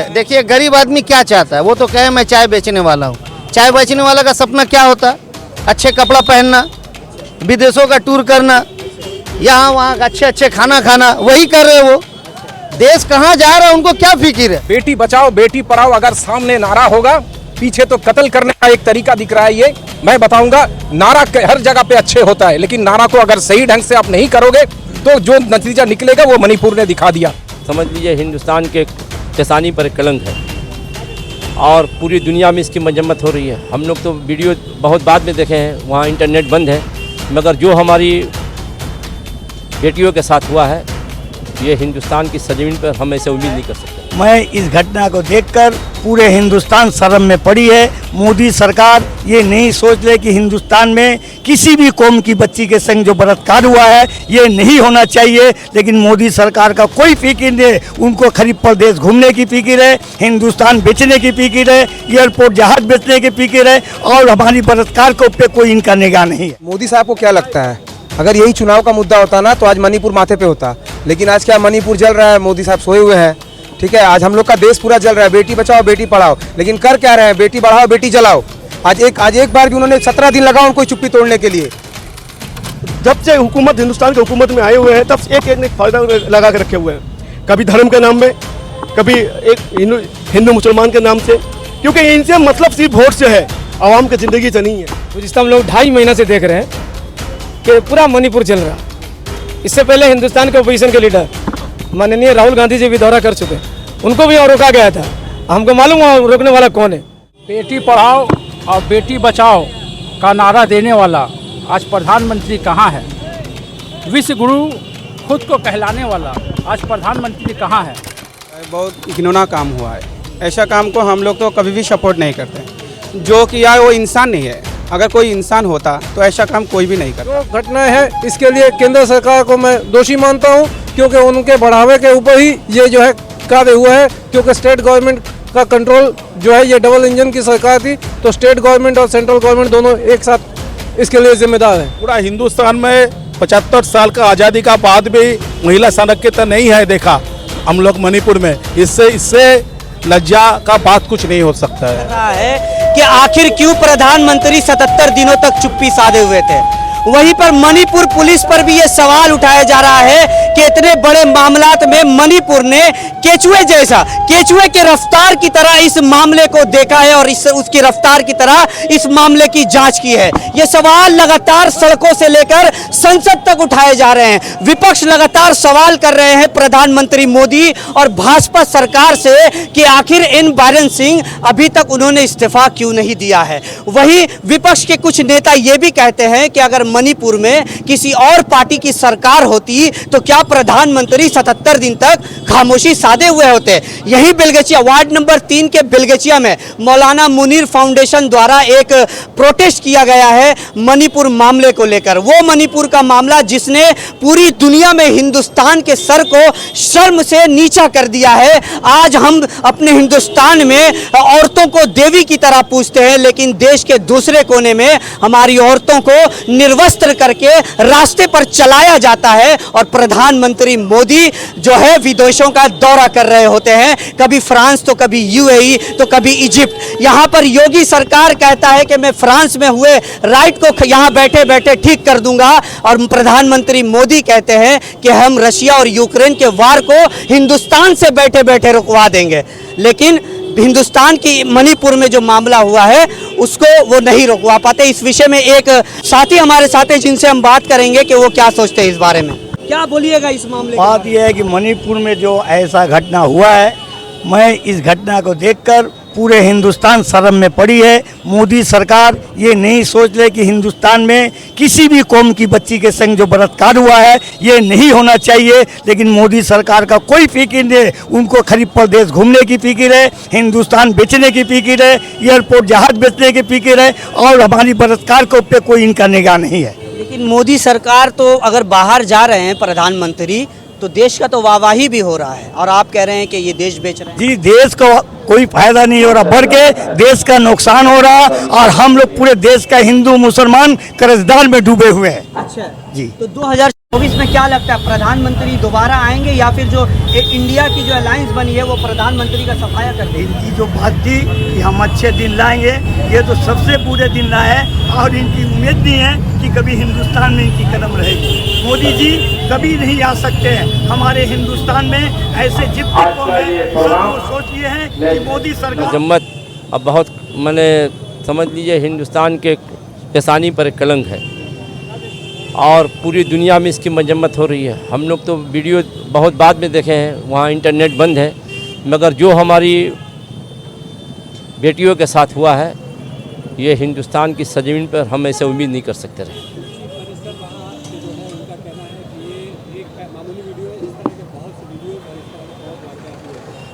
देखिए गरीब आदमी क्या चाहता है, वो तो कहे मैं चाय बेचने वाला हूँ। चाय बेचने वाला का सपना क्या होता है? अच्छे कपड़ा पहनना, विदेशों का टूर करना, यहाँ वहाँ अच्छे अच्छे खाना खाना, वही कर रहे वो। देश कहाँ जा रहा है उनको क्या फिक्र है? बेटी बचाओ बेटी पढ़ाओ अगर सामने नारा होगा, पीछे तो कत्ल करने का एक तरीका दिख रहा है। ये मैं बताऊंगा, नारा हर जगह पे अच्छे होता है, लेकिन नारा को अगर सही ढंग से आप नहीं करोगे तो जो नतीजा निकलेगा वो मणिपुर ने दिखा दिया। समझ लीजिए हिंदुस्तान के किसानी पर कलंक है और पूरी दुनिया में इसकी मजम्मत हो रही है। हम लोग तो वीडियो बहुत बाद में देखे हैं, वहाँ इंटरनेट बंद है, मगर जो हमारी बेटियों के साथ हुआ है ये हिंदुस्तान की सरजमीन पर हम ऐसे उम्मीद नहीं कर सकते। मैं इस घटना को देखकर पूरे हिंदुस्तान शर्म में पड़ी है। मोदी सरकार ये नहीं सोच ले कि हिंदुस्तान में किसी भी कौम की बच्ची के संग जो बलात्कार हुआ है ये नहीं होना चाहिए, लेकिन मोदी सरकार का कोई फिक्र नहीं। उनको खरीब प्रदेश घूमने की फिक्र है, हिंदुस्तान बेचने की फिक्र है, एयरपोर्ट जहाज बेचने की फिक्र है और हमारी बलात्कार को पे कोई इनका निगाह नहीं है। मोदी साहब को क्या लगता है, अगर यही चुनाव का मुद्दा होता ना तो आज मणिपुर माथे पे होता, लेकिन आज क्या मणिपुर जल रहा है, मोदी साहब सोए हुए हैं। ठीक है, आज हम लोग का देश पूरा जल रहा है, बेटी बचाओ बेटी पढ़ाओ, लेकिन कर क्या रहे हैं, बेटी बढ़ाओ बेटी जलाओ। आज एक बार भी उन्होंने 17 दिन लगा उनको चुप्पी तोड़ने के लिए। जब से हुकूमत हिंदुस्तान की हुकूमत में आए हुए हैं तब से एक फायदा लगा के रखे हुए हैं, कभी धर्म के नाम में, कभी एक हिंदू मुसलमान के नाम से, क्योंकि इनसे मतलब सिर्फ वोट से है, आवाम की जिंदगी से नहीं है। जिस हम लोग 2.5 महीना से देख रहे हैं कि पूरा मणिपुर चल रहा। इससे पहले हिंदुस्तान के अपोजिशन के लीडर माननीय राहुल गांधी जी भी दौरा कर चुके, उनको भी और रोका गया था। हमको मालूम है रोकने वाला कौन है। बेटी पढ़ाओ और बेटी बचाओ का नारा देने वाला आज प्रधानमंत्री कहाँ है? विश्व गुरु खुद को कहलाने वाला आज प्रधानमंत्री कहाँ है? बहुत घिनौना काम हुआ है। ऐसा काम को हम लोग तो कभी भी सपोर्ट नहीं करते। जो किया वो इंसान नहीं है, अगर कोई इंसान होता तो ऐसा काम कोई भी नहीं करता। जो घटना है इसके लिए केंद्र सरकार को मैं दोषी मानता हूं, क्योंकि उनके बढ़ावे के ऊपर ही ये जो है कार्य हुआ है। क्योंकि स्टेट गवर्नमेंट का कंट्रोल जो है, ये डबल इंजन की सरकार थी, तो स्टेट गवर्नमेंट और सेंट्रल गवर्नमेंट दोनों एक साथ इसके लिए जिम्मेदार है। पूरा हिंदुस्तान में 75 साल का आज़ादी का बाद भी महिला संरक्षण नहीं है देखा हम लोग मणिपुर में। इससे लज्जा का बात कुछ नहीं हो सकता है कि आखिर क्यों प्रधानमंत्री 77 दिनों तक चुप्पी साधे हुए थे। वहीं पर मणिपुर पुलिस पर भी ये सवाल उठाया जा रहा है कि इतने बड़े मामलात में मणिपुर ने केचुए के रफ्तार की तरह इस मामले को देखा है और उसकी रफ्तार की तरह इस मामले की जांच की है। ये सवाल लगातार सड़कों से लेकर संसद तक उठाए जा रहे हैं। विपक्ष लगातार सवाल कर रहे हैं प्रधानमंत्री मोदी और भाजपा सरकार से कि आखिर एन बीरेन सिंह अभी तक उन्होंने इस्तीफा क्यों नहीं दिया है। वहीं विपक्ष के कुछ नेता ये भी कहते हैं कि अगर मणिपुर में किसी और पार्टी की सरकार होती तो क्या प्रधानमंत्री 77 दिन तक खामोशी साधे हुए होते। यही बेलगचिया वार्ड नंबर 3 के बेलगचिया में मौलाना मुनीर फाउंडेशन द्वारा एक प्रोटेस्ट किया गया है मणिपुर मामले को लेकर। वो मणिपुर का मामला जिसने पूरी दुनिया में हिंदुस्तान के सर को शर्म से नीचा कर दिया है। आज हम अपने हिंदुस्तान में औरतों को देवी की तरह पूजते हैं, लेकिन देश के दूसरे कोने में हमारी औरतों को निर्वस्त्र करके रास्ते पर चलाया जाता है और प्रधानमंत्री मोदी जो है विदेशों का दौरा कर रहे होते हैं, कभी फ्रांस तो कभी यूएई तो कभी इजिप्ट। यहाँ पर योगी सरकार कहता है कि मैं फ्रांस में हुए राइट को यहाँ बैठे बैठे ठीक कर दूंगा और प्रधानमंत्री मोदी कहते हैं कि हम रशिया और यूक्रेन के वार को हिंदुस्तान से बैठे बैठे रुकवा देंगे। लेकिन हिंदुस्तान की मणिपुर में जो मामला हुआ है उसको वो नहीं रोकवा पाते। इस विषय में एक साथी हमारे साथ हैं जिनसे हम बात करेंगे कि वो क्या सोचते हैं इस बारे में। क्या बोलिएगा इस मामले? बात यह है कि मणिपुर में जो ऐसा घटना हुआ है, मैं इस घटना को देखकर पूरे हिंदुस्तान शर्म में पड़ी है। मोदी सरकार ये नहीं सोच ले कि हिंदुस्तान में किसी भी कौम की बच्ची के संग जो बलात्कार हुआ है ये नहीं होना चाहिए, लेकिन मोदी सरकार का कोई फिक्र नहीं। उनको खरीब प्रदेश घूमने की फिक्र है, हिंदुस्तान बेचने की फिक्र है, एयरपोर्ट जहाज बेचने की फिक्र है और हमारी बलात्कार को पे कोई इनका निगाह नहीं है। लेकिन मोदी सरकार तो अगर बाहर जा रहे हैं प्रधानमंत्री तो देश का तो वाहवाही भी हो रहा है और आप कह रहे हैं कि ये देश बेच रहे हैं। जी, देश को कोई फायदा नहीं हो रहा, बढ़ के देश का नुकसान हो रहा और हम लोग पूरे देश का हिंदू मुसलमान कर्जदार में डूबे हुए हैं। अच्छा जी। तो 2024 में क्या लगता है, प्रधानमंत्री दोबारा आएंगे या फिर जो इंडिया की जो अलायंस बनी है वो प्रधानमंत्री का सफाया कर देगी? इनकी जो बात थी कि हम अच्छे दिन लाएंगे, ये तो सबसे बुरे दिन लाए हैं और इनकी उम्मीद नहीं है कि कभी हिंदुस्तान में इनकी कदम रहेगी। मोदी जी कभी नहीं आ सकते हैं हमारे हिंदुस्तान में। ऐसे जितने कौम हैं सब सोच लिए हैं कि मोदी सरकार मजम्मत अब बहुत मैंने समझ लीजिए हिंदुस्तान के किसानी पर एक कलंक है और पूरी दुनिया में इसकी मजम्मत हो रही है। हम लोग तो वीडियो बहुत बाद में देखे हैं, वहाँ इंटरनेट बंद है, मगर जो हमारी बेटियों के साथ हुआ है ये हिंदुस्तान की सरजमीन पर हम ऐसे उम्मीद नहीं कर सकते रहे।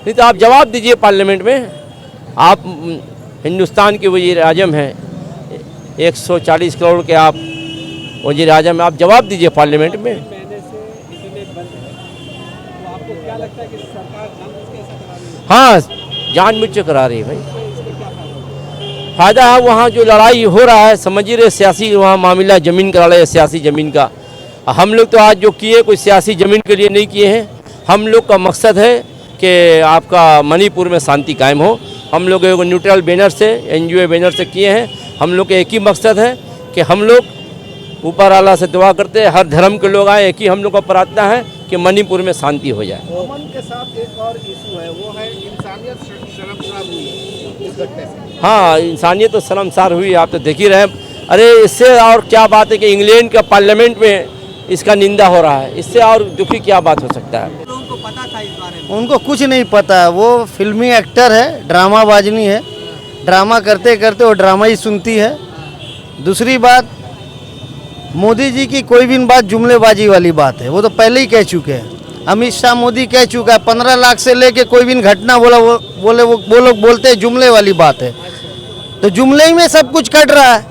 नहीं तो आप जवाब दीजिए पार्लियामेंट में। आप हिंदुस्तान के वज़ीर आज़म हैं, 140 करोड़ के आप वज़ीर आज़म हैं, आप जवाब दीजिए पार्लियामेंट में। हाँ, जानबूझ के करा रही है भाई। फ़ायदा है वहाँ जो लड़ाई हो रहा है, समझिए रहे सियासी वहाँ मामला ज़मीन का लड़ाई है, सियासी ज़मीन का। हम लोग तो आज जो किए कोई सियासी ज़मीन के लिए नहीं किए हैं। हम लोग का मकसद है कि आपका मणिपुर में शांति कायम हो। हम लोग एक न्यूट्रल बैनर से, NGO बैनर से किए हैं। हम लोग का एक ही मकसद है कि हम लोग ऊपर आला से दुआ करते हैं, हर धर्म के लोग आए, एक ही हम लोग का प्रार्थना है कि मणिपुर में शांति हो जाए। अमन के साथ एक और इशू है, वो है इंसानियत शर्मसार हुई इस घटने से। हाँ, इंसानियत तो शर्मसार हुई, आप तो देख ही रहे हैं। अरे इससे और क्या बात है कि इंग्लैंड का पार्लियामेंट में इसका निंदा हो रहा है, इससे और दुखी क्या बात हो सकता है। लोगों को पता था इस बारे में? उनको कुछ नहीं पता, वो फिल्मी एक्टर है, ड्रामा बाजनी है, ड्रामा करते करते वो ड्रामा ही सुनती है। दूसरी बात, मोदी जी की कोई भी बात जुमलेबाजी वाली बात है, वो तो पहले ही कह चुके हैं। अमित शाह मोदी कह चुका है, 15 लाख से लेके कोई भी घटना बोला वो लोग बोलते हैं जुमले वाली बात है, तो जुमले ही में सब कुछ कट रहा है।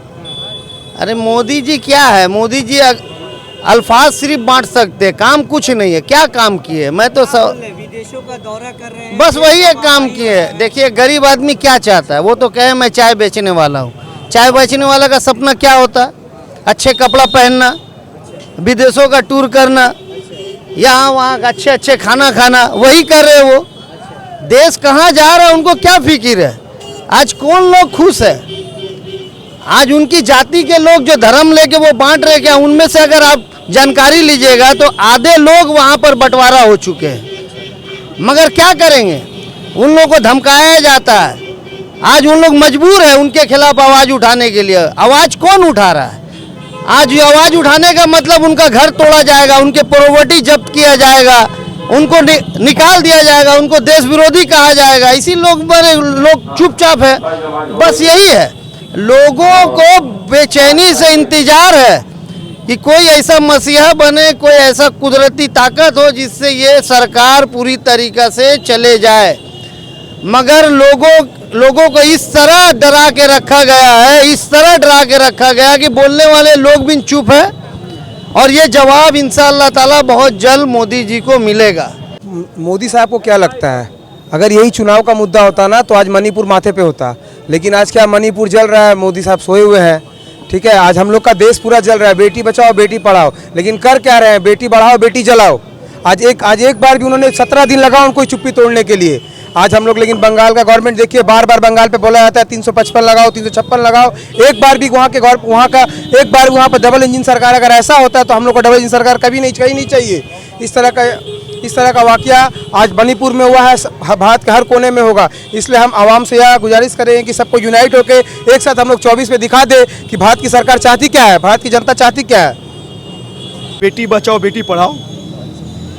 अरे मोदी जी क्या है, मोदी जी अल्फाज सिर्फ बांट सकते हैं, काम कुछ नहीं है। क्या काम किए? मैं तो विदेशों का दौरा कर रहे हैं, बस वही एक काम किए। देखिए गरीब आदमी क्या चाहता है, वो तो कहे मैं चाय बेचने वाला हूँ। चाय बेचने वाला का सपना क्या होता है? अच्छे कपड़ा पहनना, विदेशों का टूर करना, यहाँ वहाँ अच्छे अच्छे खाना खाना, वही कर रहे वो। देश कहाँ जा रहा है उनको क्या फिक्र है? आज कौन लोग खुश है? आज उनकी जाति के लोग जो धर्म लेके वो बांट रहे, क्या उनमें से अगर आप जानकारी लीजिएगा तो आधे लोग वहाँ पर बंटवारा हो चुके हैं। मगर क्या करेंगे, उन लोगों को धमकाया जाता है। आज उन लोग मजबूर है उनके खिलाफ आवाज़ उठाने के लिए। आवाज़ कौन उठा रहा है? आज ये आवाज़ उठाने का मतलब उनका घर तोड़ा जाएगा, उनके प्रॉपर्टी जब्त किया जाएगा, उनको निकाल दिया जाएगा, उनको देश विरोधी कहा जाएगा। इसी लोग चुपचाप है। बस यही है, लोगों को बेचैनी से इंतजार है कि कोई ऐसा मसीहा बने, कोई ऐसा कुदरती ताकत हो जिससे ये सरकार पूरी तरीक़ा से चले जाए। मगर लोगों को इस तरह डरा के रखा गया है, इस तरह डरा के रखा गया कि बोलने वाले लोग भी चुप है। और ये जवाब इंशाअल्लाह ताला बहुत जल्द मोदी जी को मिलेगा। मोदी साहब को क्या लगता है, अगर यही चुनाव का मुद्दा होता ना तो आज मणिपुर माथे पे होता, लेकिन आज क्या मणिपुर जल रहा है, मोदी साहब सोए हुए हैं। ठीक है, आज हम लोग का देश पूरा जल रहा है, बेटी बचाओ बेटी पढ़ाओ, लेकिन कर क्या रहे हैं, बेटी बढ़ाओ बेटी जलाओ। आज एक बार भी उन्होंने 17 दिन लगा उनको चुप्पी तोड़ने के लिए। आज हम लोग लेकिन बंगाल का गवर्नमेंट देखिए, बार बार बंगाल पे बोला जाता है 355 लगाओ 356 लगाओ। एक बार भी वहाँ पर डबल इंजन सरकार अगर ऐसा होता है तो हम लोग को डबल इंजन सरकार कहीं नहीं चाहिए। इस तरह का वाकया आज मणिपुर में हुआ है, भारत के हर कोने में होगा। इसलिए हम आवाम से यह गुजारिश करेंगे कि सबको यूनाइट होकर एक साथ हम लोग 24 में दिखा दे कि भारत की सरकार चाहती क्या है, भारत की जनता चाहती क्या है। बेटी बचाओ बेटी पढ़ाओ,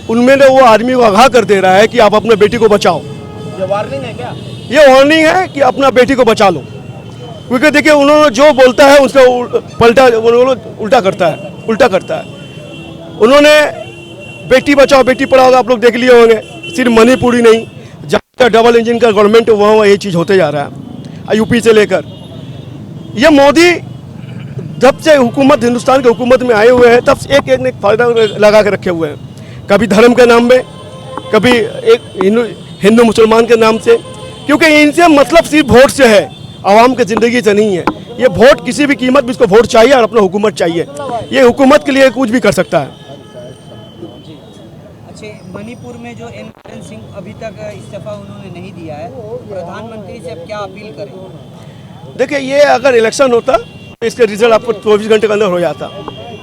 उनमें वो आदमी को आगाह कर दे रहा है कि आप अपने बेटी को बचाओ। ये वार्निंग है क्या? ये वार्निंग है कि अपना बेटी को बचा लो, क्योंकि देखिए उन्होंने जो बोलता है उसका उल्टा करता है। उन्होंने बेटी बचाओ बेटी पढ़ाओ आप लोग देख लिए होंगे, सिर्फ मणिपुर ही नहीं, जहाँ का डबल इंजन का गवर्नमेंट वहाँ ये चीज़ होते जा रहा है, यूपी से लेकर। ये मोदी जब से हिंदुस्तान की हुकूमत में आए हुए हैं तब से एक फायदा लगा के रखे हुए हैं। कभी धर्म के नाम में, कभी एक हिंदू मुसलमान के नाम से, क्योंकि इनसे मतलब सिर्फ वोट से है, आवाम की ज़िंदगी से नहीं है। ये वोट किसी भी कीमत पर इसको वोट चाहिए और अपना हुकूमत चाहिए। ये हुकूमत के लिए कुछ भी कर सकता है। मणिपुर में जो एन बीरेन सिंह अभी तक इस्तीफा उन्होंने नहीं दिया है, प्रधानमंत्री से अब क्या अपील करें? देखिए, ये अगर इलेक्शन होता तो इसका रिजल्ट आपको 24 घंटे के अंदर हो जाता,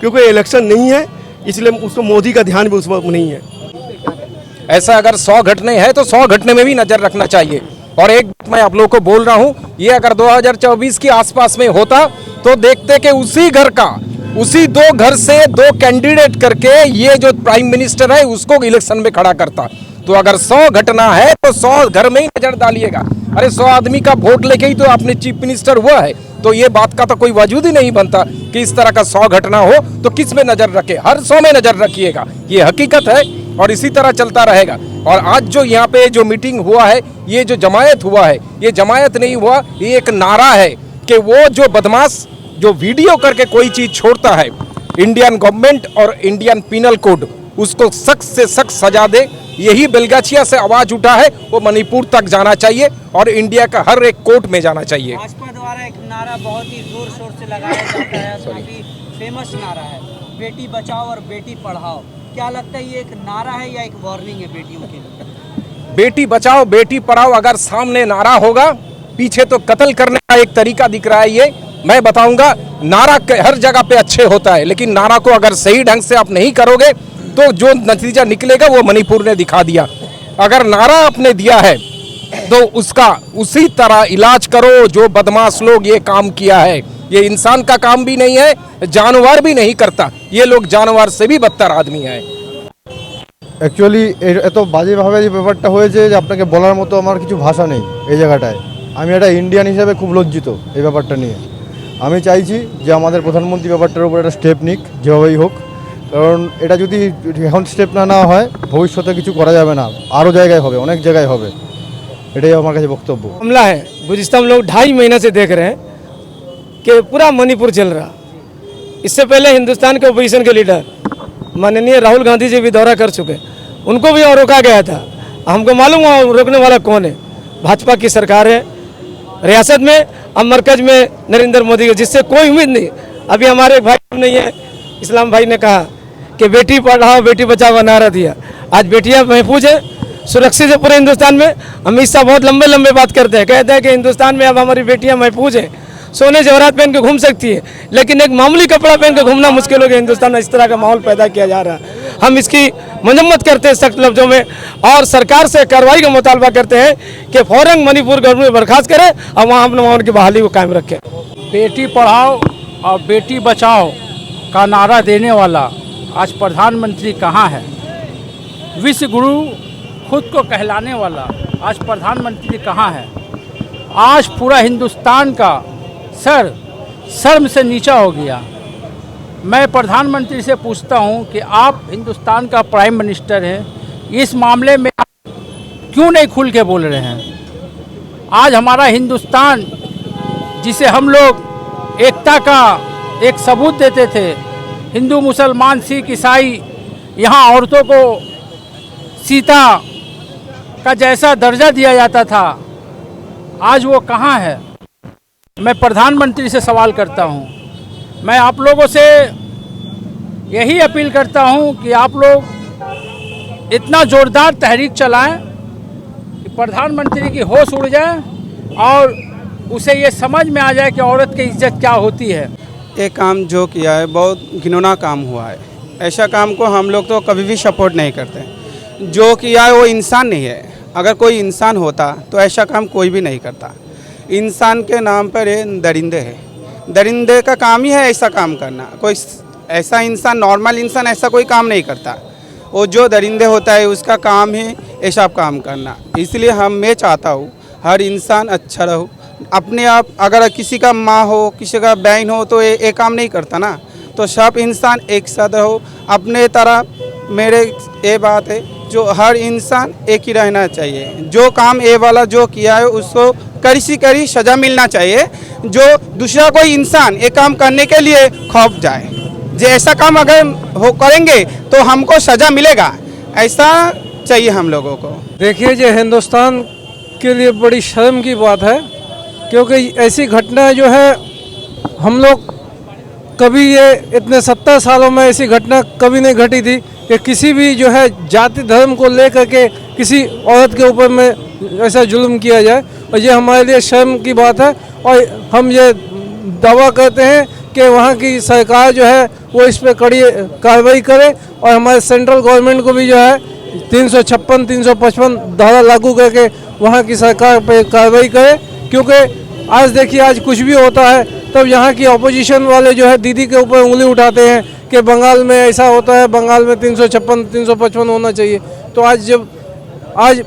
क्योंकि इलेक्शन नहीं है इसलिए उसको मोदी का ध्यान भी उस वक्त नहीं है। ऐसा अगर 100 घटने हैं तो 100 घटने में भी नजर रखना चाहिए। और एक मैं आप लोगों को बोल रहा हूं, ये अगर 2024 के आसपास में होता तो देखते कि उसी 2 घर से 2 कैंडिडेट करके ये जो प्राइम मिनिस्टर है उसको इलेक्शन में खड़ा करता। तो अगर 100 घटना है तो 100 घर में ही नजर डालिएगा। अरे 100 आदमी का वोट लेके ही तो आपने चीफ मिनिस्टर हुआ है, तो ये बात का तो कोई वजूद ही नहीं बनता कि इस तरह का 100 घटना हो तो किस में नजर रखे। हर 100 में नजर रखिएगा, ये हकीकत है और इसी तरह चलता रहेगा। और आज जो यहाँ पे जो मीटिंग हुआ है, ये जो जमायत हुआ है, ये जमायत नहीं हुआ, ये एक नारा है कि वो जो बदमाश जो वीडियो करके कोई चीज छोड़ता है, इंडियन गवर्नमेंट और इंडियन पिनल कोड उसको सख्त से सख्त सजा दे। यही बेलगाछिया से आवाज उठा है, वो मणिपुर तक जाना चाहिए और इंडिया का हर एक कोर्ट में जाना चाहिए। भाजपा द्वारा एक नारा बहुत ही जोर शोर से लगाया जाता है, काफी फेमस नारा है, बेटी बचाओ और बेटी पढ़ाओ। क्या लगता है ये एक नारा है या एक वार्निंग है बेटियों के लिए? बेटी बचाओ बेटी पढ़ाओ अगर सामने नारा होगा, पीछे तो कत्ल करने का एक तरीका दिख रहा है। ये मैं बताऊंगा, नारा हर जगह पे अच्छे होता है, लेकिन नारा को अगर सही ढंग से आप नहीं करोगे तो जो नतीजा निकलेगा वो मणिपुर ने दिखा दिया। अगर नारा आपने दिया है तो उसका उसी तरह इलाज करो। जो बदमाश लोग ये काम किया है, ये इंसान का काम भी नहीं है, जानवर भी नहीं करता, ये लोग जानवर से भी बदतर आदमी है। অ্যাকচুয়ালি এত বাজেভাবে যে ব্যাপারটা হয়েছে যে আপনাকে বলার মতো আমার কিছু ভাষা নেই এই জায়গাটায়। আমি একটা ইন্ডিয়ান হিসেবে খুব লজ্জিত এই ব্যাপারটা নিয়ে। আমি চাইছি যে আমাদের প্রধানমন্ত্রী ব্যাপারটার উপর একটা স্টেপ নিক যেভাবেই হোক, কারণ এটা যদি এখন স্টেপ না নেওয়া হয় ভবিষ্যতে কিছু করা যাবে না, আরও জায়গায় হবে, অনেক জায়গায় হবে। এটাই আমার কাছে বক্তব্য। मामला है गुज़िस्ता हम लोग 2.5 महीना से देख रहे हैं कि पूरा मणिपुर चल रहा। इससे पहले हिंदुस्तान के ओपोजिशन के लीडर माननीय राहुल गांधी जी भी दौरा कर चुके, उनको भी और रोका गया था। हमको मालूम है रोकने वाला कौन है, भाजपा की सरकार है रियासत में, अब मरकज में नरेंद्र मोदी के, जिससे कोई उम्मीद नहीं। अभी हमारे एक भाई नहीं है, इस्लाम भाई ने कहा कि बेटी पढ़ाओ बेटी बचाओ का नारा दिया। आज बेटियां महफूज है, सुरक्षित है पूरे हिंदुस्तान में। अमित शाह बहुत लंबे लंबे बात करते हैं, कहते हैं कि हिंदुस्तान में अब हमारी बेटियां महफूज है, सोने जवाहरात पहन के घूम सकती है, लेकिन एक मामूली कपड़ा पहन के घूमना मुश्किल हो गया। हिंदुस्तान में इस तरह का माहौल पैदा किया जा रहा है। हम इसकी मजम्मत करते हैं सख्त लफ्जों में और सरकार से कार्रवाई का मुतालबा करते हैं कि फौरन मणिपुर गवर्नमेंट बर्खास्त करे और वहाँ अपने माहौल की बहाली को कायम रखे। बेटी पढ़ाओ और बेटी बचाओ का नारा देने वाला आज प्रधानमंत्री कहाँ है? विश्व गुरु खुद को कहलाने वाला आज प्रधानमंत्री कहाँ है? आज पूरा हिंदुस्तान का सर शर्म से नीचा हो गया। मैं प्रधानमंत्री से पूछता हूं कि आप हिंदुस्तान का प्राइम मिनिस्टर हैं, इस मामले में आप क्यों नहीं खुल के बोल रहे हैं? आज हमारा हिंदुस्तान, जिसे हम लोग एकता का एक सबूत देते थे, हिंदू मुसलमान सिख ईसाई, यहाँ औरतों को सीता का जैसा दर्जा दिया जाता था, आज वो कहाँ है? मैं प्रधानमंत्री से सवाल करता हूँ। मैं आप लोगों से यही अपील करता हूँ कि आप लोग इतना ज़ोरदार तहरीक चलाएं कि प्रधानमंत्री की होश उड़ जाए और उसे ये समझ में आ जाए कि औरत की इज्जत क्या होती है। ये काम जो किया है बहुत घिनौना काम हुआ है। ऐसा काम को हम लोग तो कभी भी सपोर्ट नहीं करते। जो किया है वो इंसान नहीं है। अगर कोई इंसान होता तो ऐसा काम कोई भी नहीं करता। इंसान के नाम पर ये दरिंदे है, दरिंदे का काम ही है ऐसा काम करना। कोई ऐसा इंसान, नॉर्मल इंसान ऐसा कोई काम नहीं करता। वो जो दरिंदे होता है उसका काम ही ऐसा काम करना। इसलिए मैं चाहता हूँ हर इंसान अच्छा रहो अपने आप। अगर किसी का माँ हो, किसी का बहन हो तो ये काम नहीं करता ना, तो सब इंसान एक साथ रहो अपने तरह। मेरे ये बात है, जो हर इंसान एक ही रहना चाहिए। जो काम ये वाला जो किया है उसको कड़ी से कड़ी सज़ा मिलना चाहिए। जो दूसरा कोई इंसान ये काम करने के लिए खौफ जाए, जो ऐसा काम अगर हो करेंगे तो हमको सज़ा मिलेगा, ऐसा चाहिए हम लोगों को। देखिए, जो हिंदुस्तान के लिए बड़ी शर्म की बात है, क्योंकि ऐसी घटना जो है हम लोग कभी ये इतने 70 सालों में ऐसी घटना कभी नहीं घटी थी कि किसी भी जो है जाति धर्म को लेकर के किसी औरत के ऊपर में ऐसा जुल्म किया जाए, और ये हमारे लिए शर्म की बात है। और हम ये दावा करते हैं कि वहाँ की सरकार जो है वो इस पर कड़ी कार्रवाई करे, और हमारे सेंट्रल गवर्नमेंट को भी जो है 356, 355 धारा लागू करके वहाँ की सरकार पे कार्रवाई करे। क्योंकि आज देखिए, आज कुछ भी होता है तब यहाँ की अपोजिशन वाले जो है दीदी के ऊपर उंगली उठाते हैं कि बंगाल में ऐसा होता है, बंगाल में 356, 355 होना चाहिए। तो आज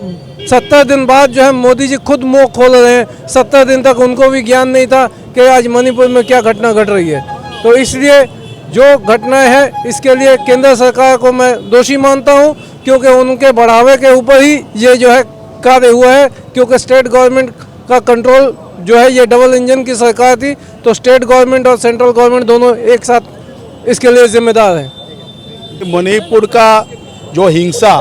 70 दिन बाद जो है मोदी जी खुद मुँह खोल रहे हैं। 70 दिन तक उनको भी ज्ञान नहीं था कि आज मणिपुर में क्या घटना घट रही है। तो इसलिए जो घटनाएं हैं इसके लिए केंद्र सरकार को मैं दोषी मानता हूं, क्योंकि उनके बढ़ावे के ऊपर ही ये जो है कार्य हुआ है। क्योंकि स्टेट गवर्नमेंट का कंट्रोल जो है, ये डबल इंजन की सरकार थी, तो स्टेट गवर्नमेंट और सेंट्रल गवर्नमेंट दोनों एक साथ इसके लिए जिम्मेदार हैं। मणिपुर का जो हिंसा,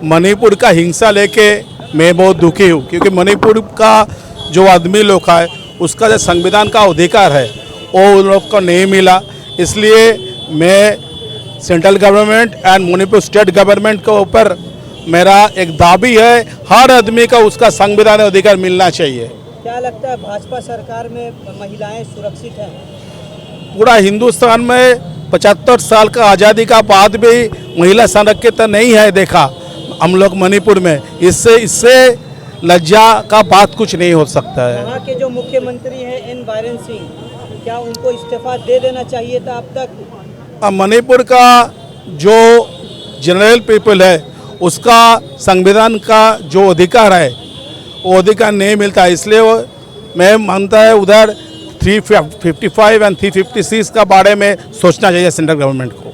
मणिपुर का हिंसा लेके मैं बहुत दुखी हूँ, क्योंकि मणिपुर का जो आदमी लोग है उसका जो संविधान का अधिकार है वो उन लोग को नहीं मिला। इसलिए मैं central government and Manipur state government के ऊपर मेरा एक दाबी है, हर आदमी का उसका संविधान अधिकार मिलना चाहिए। क्या लगता है भाजपा सरकार में महिलाएं सुरक्षित हैं? पूरा हिंदुस्तान में 75 साल का आज़ादी का बाद भी महिला संरक्षित नहीं है देखा हम लोग मणिपुर में। इससे लज्जा का बात कुछ नहीं हो सकता है। वहाँ के जो मुख्यमंत्री हैं एन बीरेन सिंह, क्या उनको इस्तीफा दे देना चाहिए था अब तक? मणिपुर का जो जनरल पीपल है उसका संविधान का जो अधिकार है वो अधिकार नहीं मिलता। इसलिए मैं मानता है उधर 355 एंड 356 का बारे में सोचना चाहिए सेंट्रल गवर्नमेंट को।